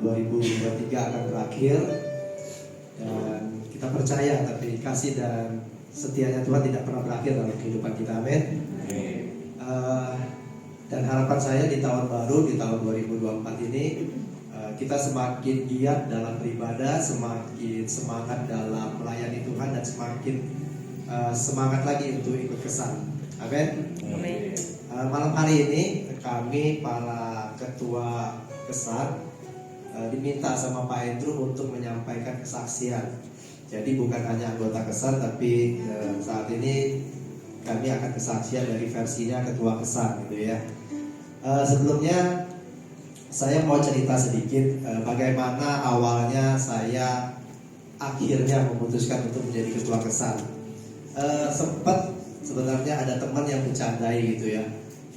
2023 akan berakhir, dan kita percaya tapi kasih dan setianya Tuhan tidak pernah berakhir dalam kehidupan kita. Amin. Dan harapan saya di tahun baru, di tahun 2024 ini, kita semakin giat dalam beribadah, semakin semangat dalam melayani Tuhan, dan semakin semangat lagi untuk ikut kesan. Amin. Malam hari ini kami para ketua kesan diminta sama Pak Andrew untuk menyampaikan kesaksian. Jadi bukan hanya anggota kesan, tapi saat ini kami akan kesaksian dari versinya ketua kesan, gitu ya. Sebelumnya saya mau cerita sedikit bagaimana awalnya saya akhirnya memutuskan untuk menjadi ketua kesan. Sempat sebenarnya ada teman yang bercandai gitu ya,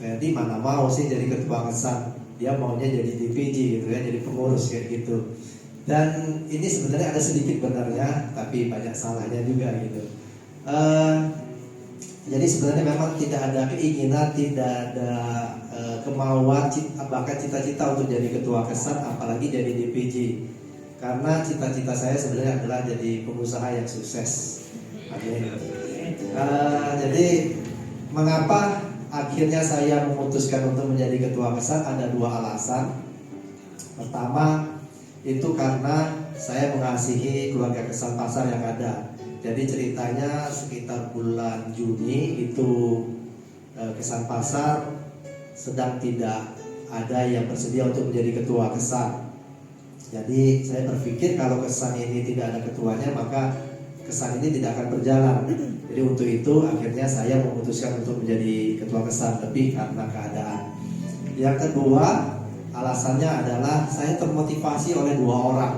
Ferdi mana mau sih jadi ketua kesan, dia maunya jadi DPJ gitu ya, jadi pengurus kayak gitu. Dan ini sebenarnya ada sedikit benarnya, tapi banyak salahnya juga gitu. Jadi sebenarnya memang tidak ada keinginan, tidak ada kemauan, bahkan cita-cita untuk jadi ketua kesan, apalagi jadi DPJ. Karena cita-cita saya sebenarnya adalah jadi pengusaha yang sukses. Amin. Jadi mengapa akhirnya saya memutuskan untuk menjadi ketua kesan? Ada dua alasan. Pertama, itu karena saya mengasihi keluarga kesan pasar yang ada. Jadi ceritanya sekitar bulan Juni itu kesan pasar sedang tidak ada yang bersedia untuk menjadi ketua kesan. Jadi saya berpikir kalau kesan ini tidak ada ketuanya, maka kesan ini tidak akan berjalan. Jadi untuk itu akhirnya saya memutuskan untuk menjadi ketua kesan, lebih karena keadaan. Yang kedua, alasannya adalah saya termotivasi oleh dua orang.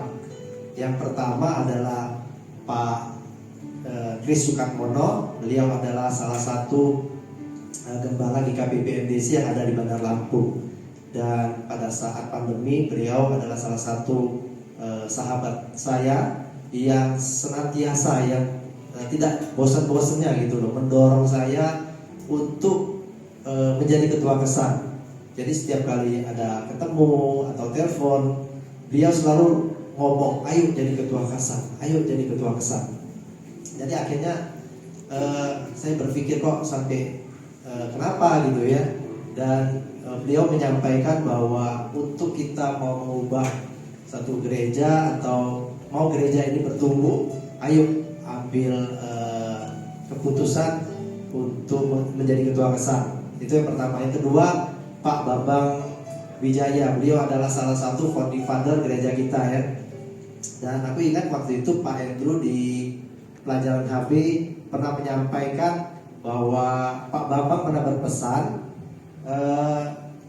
Yang pertama adalah Pak Kris Sukatmono. Beliau adalah salah satu gembala di KPP MDC yang ada di Bandar Lampung. Dan pada saat pandemi beliau adalah salah satu sahabat saya yang senantiasa, yang tidak bosan-bosannya gitu loh, mendorong saya untuk menjadi ketua kesan. Jadi setiap kali ada ketemu atau telepon, beliau selalu ngomong, ayo jadi ketua kesan, ayo jadi ketua kesan. Jadi akhirnya saya berpikir kok sampai kenapa gitu ya. Dan beliau menyampaikan bahwa untuk kita mau mengubah satu gereja atau mau gereja ini bertumbuh, ayo ambil keputusan untuk menjadi ketua kesan. Itu yang pertama. Yang kedua, Pak Bambang Wijaya, beliau adalah salah satu founding father gereja kita ya. Dan aku ingat waktu itu Pak Andrew di pelajaran HB pernah menyampaikan bahwa Pak Bambang pernah berpesan,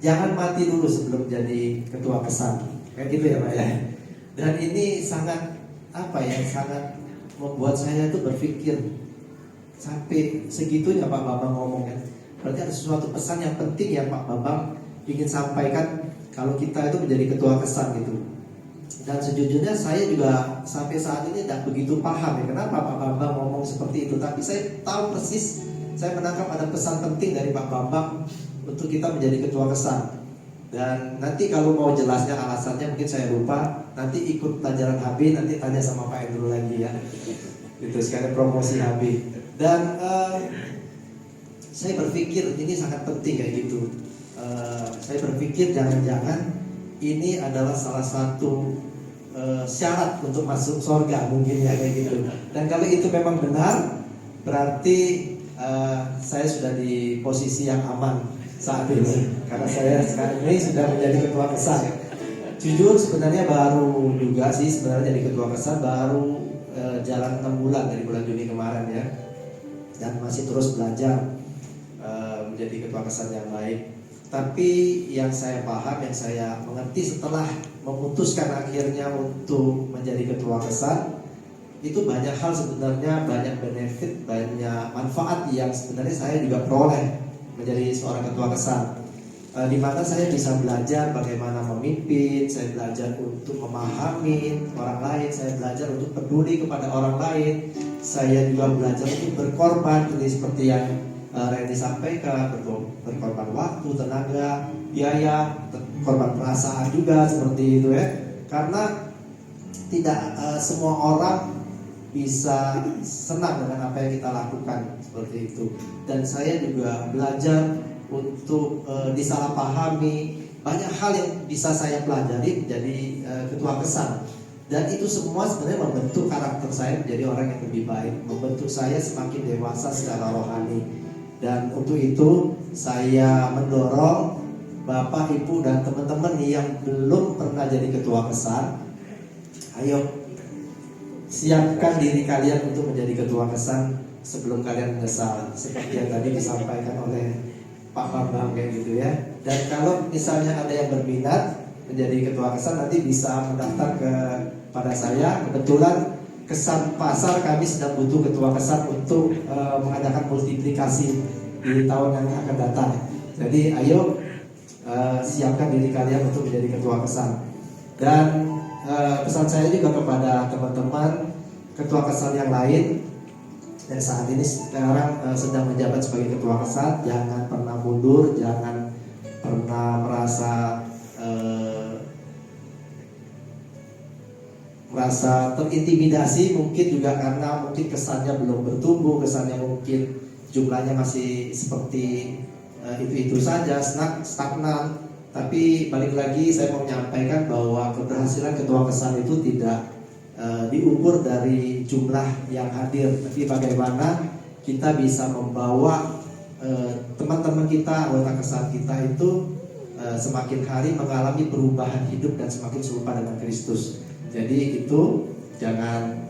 jangan mati dulu sebelum jadi ketua kesan, kayak gitu ya Pak ya. Dan ini sangat sangat membuat saya tuh berpikir sampai segitunya Pak Bambang ngomong kan. Berarti ada sesuatu pesan yang penting yang Pak Bambang ingin sampaikan kalau kita itu menjadi ketua kesan gitu. Dan sejujurnya saya juga sampai saat ini tidak begitu paham ya kenapa Pak Bambang ngomong seperti itu. Tapi saya tahu persis, saya menangkap ada pesan penting dari Pak Bambang untuk kita menjadi ketua kesan. Dan nanti kalau mau jelasnya alasannya mungkin saya lupa, nanti ikut pelajaran HB, nanti tanya sama Pak Andrew lagi ya. Itu sekalian promosi HB. Dan saya berpikir ini sangat penting kayak gitu. Saya berpikir jangan-jangan ini adalah salah satu syarat untuk masuk surga mungkin ya kayak gitu. Dan kalau itu memang benar, berarti saya sudah di posisi yang aman saat ini, karena saya sekarang ini sudah menjadi ketua kesan. Jujur sebenarnya baru juga sih sebenarnya jadi ketua kesan, baru jalan 6 bulan dari bulan Juni kemarin ya. Dan masih terus belajar menjadi ketua kesan yang baik. Tapi yang saya paham, yang saya mengerti setelah memutuskan akhirnya untuk menjadi ketua kesan, itu banyak hal sebenarnya, banyak benefit, banyak manfaat yang sebenarnya saya juga peroleh menjadi seorang ketua kesan. Di mana saya bisa belajar bagaimana memimpin, saya belajar untuk memahami orang lain, saya belajar untuk peduli kepada orang lain, saya juga belajar untuk berkorban, seperti yang Randy sampaikan, berkorban waktu, tenaga, biaya, korban perasaan juga seperti itu ya. karena tidak semua orang bisa senang dengan apa yang kita lakukan seperti itu. Dan saya juga belajar untuk disalahpahami, banyak hal yang bisa saya pelajari menjadi ketua kesan. Dan itu semua sebenarnya membentuk karakter saya menjadi orang yang lebih baik, membentuk saya semakin dewasa secara rohani. Dan untuk itu saya mendorong Bapak, Ibu, dan teman-teman yang belum pernah jadi ketua kesan, ayo siapkan diri kalian untuk menjadi ketua kesan sebelum kalian menyesal, seperti yang tadi disampaikan oleh Pak Bambang kayak gitu ya. Dan kalau misalnya ada yang berminat menjadi ketua kesan, nanti bisa mendaftar kepada saya. Kebetulan kesan pasar kami sedang butuh ketua kesan untuk mengadakan multiplikasi di tahun yang akan datang. Jadi ayo siapkan diri kalian untuk menjadi ketua kesan. Dan pesan saya juga kepada teman-teman ketua kesan yang lain yang saat ini sekarang sedang menjabat sebagai ketua kesan, jangan pernah mundur, jangan pernah merasa terintimidasi, mungkin juga karena mungkin kesannya belum bertumbuh, kesannya mungkin jumlahnya masih seperti itu saja, stagnan. Tapi balik lagi saya mau menyampaikan bahwa keberhasilan ketua kesan itu tidak diukur dari jumlah yang hadir, tapi bagaimana kita bisa membawa teman-teman kita, anggota kesan kita itu semakin hari mengalami perubahan hidup dan semakin serupa dengan Kristus. Jadi itu jangan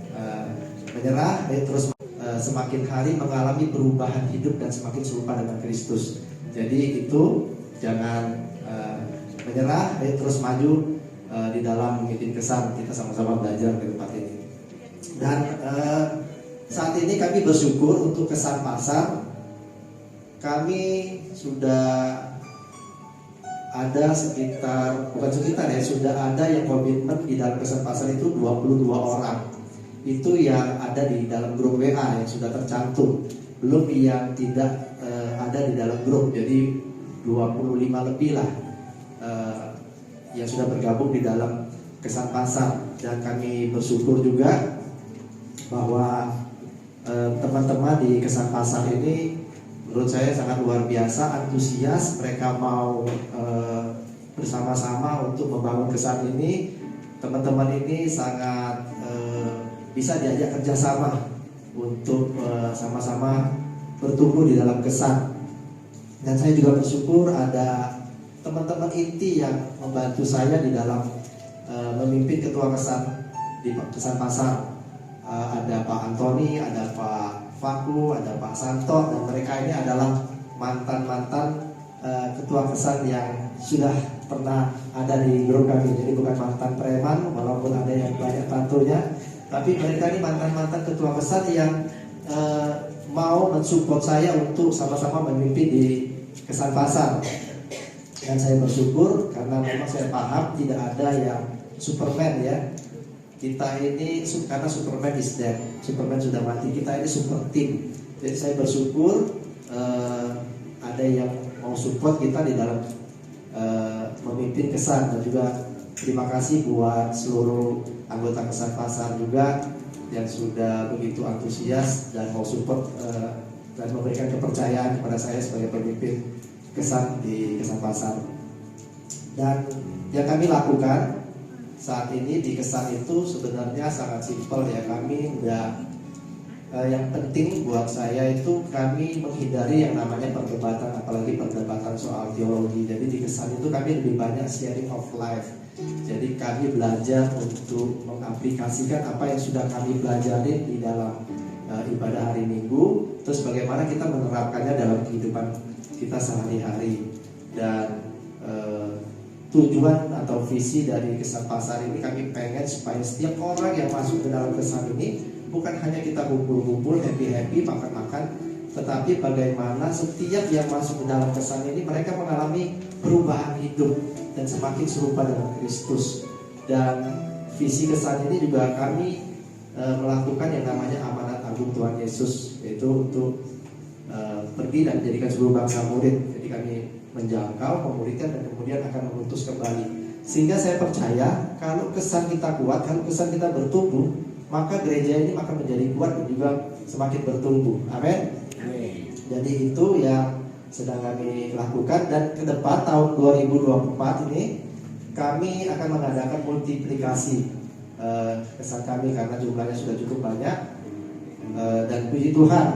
menyerah, terus semakin hari mengalami perubahan hidup dan semakin serupa dengan Kristus. Jadi itu jangan menyerah, terus maju di dalam memimpin kesan. Kita sama-sama belajar di tempat ini. Dan saat ini kami bersyukur untuk kesan pasar. Kami sudah ada sudah ada yang komitmen di dalam kesan pasar itu 22 orang. Itu yang ada di dalam grup WA yang sudah tercantum, belum yang tidak ada di dalam grup. Jadi 25 lebih lah yang sudah bergabung di dalam kesan pasar. Dan kami bersyukur juga bahwa teman-teman di kesan pasar ini menurut saya sangat luar biasa antusias. Mereka mau bersama-sama untuk membangun kesan ini. Teman-teman ini sangat bisa diajak kerjasama untuk sama-sama bertumbuh di dalam kesan. Dan saya juga bersyukur ada teman-teman inti yang membantu saya di dalam memimpin ketua kesan di kesan pasar. Ada Pak Antoni, ada Pak Faku, ada Pak Santo, dan mereka ini adalah mantan-mantan ketua kesan yang sudah pernah ada di grup kami. Jadi bukan mantan preman, walaupun ada yang banyak tatonya, tapi mereka ini mantan-mantan ketua kesan yang mau mensupport saya untuk sama-sama memimpin di kesan pasar. Dan saya bersyukur karena memang saya paham tidak ada yang Superman ya. Kita ini karena Superman is dead, Superman sudah mati, kita ini super team. Jadi saya bersyukur ada yang mau support kita di dalam memimpin kesan. Dan juga terima kasih buat seluruh anggota kesan pasar juga yang sudah begitu antusias dan mau support dan memberikan kepercayaan kepada saya sebagai pemimpin kesan di kesan pasar. Dan yang kami lakukan saat ini di kesan itu sebenarnya sangat simpel ya. Kami yang penting buat saya itu kami menghindari yang namanya perdebatan, apalagi perdebatan soal teologi. Jadi di kesan itu kami lebih banyak sharing of life. Jadi kami belajar untuk mengaplikasikan apa yang sudah kami pelajari di dalam ibadah hari Minggu, terus bagaimana kita menerapkannya dalam kehidupan kita sehari-hari. Dan tujuan atau visi dari kesan pasar ini kami pengen supaya setiap orang yang masuk ke dalam kesan ini bukan hanya kita kumpul-kumpul, happy-happy, makan-makan, tetapi bagaimana setiap yang masuk ke dalam kesan ini mereka mengalami perubahan hidup dan semakin serupa dengan Kristus. Dan visi kesan ini juga kami melakukan yang namanya amanat agung Tuhan Yesus, yaitu untuk pergi dan menjadikan seluruh bangsa murid. Jadi kami menjangkau, memuridkan, dan kemudian akan mengutus kembali. Sehingga saya percaya kalau kesan kita kuat, kalau kesan kita bertumbuh, maka gereja ini akan menjadi kuat dan juga semakin bertumbuh. Amin. Jadi itu yang sedang kami lakukan, dan ke depan tahun 2024 ini kami akan mengadakan multiplikasi kesan kami karena jumlahnya sudah cukup banyak. Dan puji Tuhan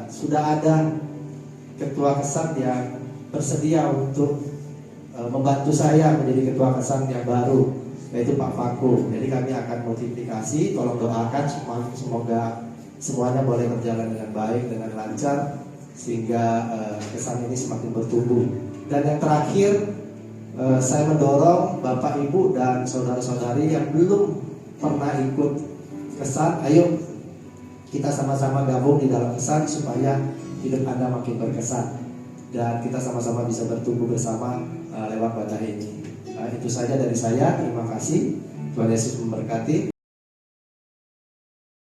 sudah ada ketua kesan yang bersedia untuk membantu saya menjadi ketua kesan yang baru, yaitu Pak Faku. Jadi kami akan multiplikasi. Tolong doakan semoga semuanya boleh berjalan dengan baik, dengan lancar, sehingga kesan ini semakin bertumbuh. Dan yang terakhir, saya mendorong Bapak Ibu dan saudara-saudari yang belum pernah ikut kesan, ayo kita sama-sama gabung di dalam kesan supaya hidup Anda makin berkesan dan kita sama-sama bisa bertumbuh bersama lewat wadah ini. Itu saja dari saya. Terima kasih. Tuhan Yesus memberkati.